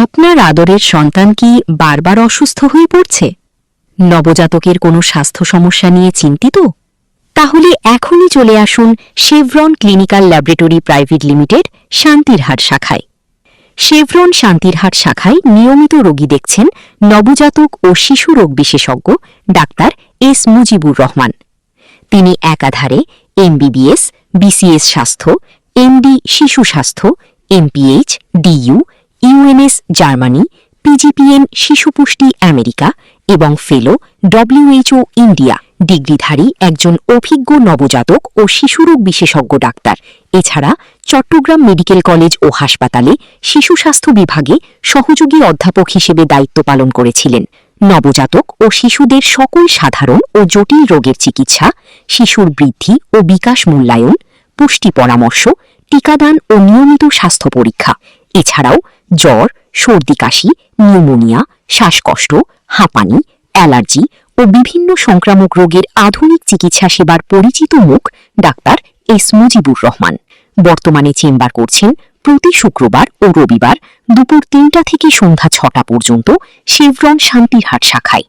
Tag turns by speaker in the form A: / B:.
A: আপনার আদরের সন্তান কি বারবার অসুস্থ হয়ে পড়ছে? নবজাতকের কোনো স্বাস্থ্য সমস্যা নিয়ে চিন্তিত? তাহলে এখনই চলে আসুন Chevron clinical laboratory private limited Shantirhat শাখায়। শেভরন শান্তিরহাট শাখায় নিয়মিত রোগী দেখছেন নবজাতক ও শিশু রোগ বিশেষজ্ঞ ডাক্তার এস মুজিবুর রহমান। তিনি একাধারে এমবিবিএস, বিসিএস স্বাস্থ্য, এমডি শিশু স্বাস্থ্য, এমপিএইচ, ডিইউ, ইউএনএস জার্মানি, পিজিপিএন শিশু পুষ্টি আমেরিকা এবং ফেলো ডব্লিউএইচও ইন্ডিয়া ডিগ্রিধারী একজন অভিজ্ঞ নবজাতক ও শিশুরোগ বিশেষজ্ঞ ডাক্তার। এছাড়া চট্টগ্রাম মেডিকেল কলেজ ও হাসপাতালে শিশু স্বাস্থ্য বিভাগে সহযোগী অধ্যাপক হিসেবে দায়িত্ব পালন করেছিলেন। নবজাতক ও শিশুদের সকল সাধারণ ও জটিল রোগের চিকিৎসা, শিশুর বৃদ্ধি ও বিকাশ মূল্যায়ন, পুষ্টি পরামর্শ, টিকাদান ও নিয়মিত স্বাস্থ্য পরীক্ষা। এছাড়াও জ্বর, সর্দি কাশি, নিউমোনিয়া, শ্বাসকষ্ট, হাঁপানি, অ্যালার্জি ও বিভিন্ন সংক্রামক রোগের আধুনিক চিকিৎসা সেবার পরিচিত মুখ ডাক্তার এস মুজিবুর রহমান। বর্তমানে চেম্বার করছেন প্রতি শুক্রবার ও রবিবার দুপুর ৩টা থেকে সন্ধ্যা ৬টা পর্যন্ত শেভরন শান্তিরহাট শাখায়।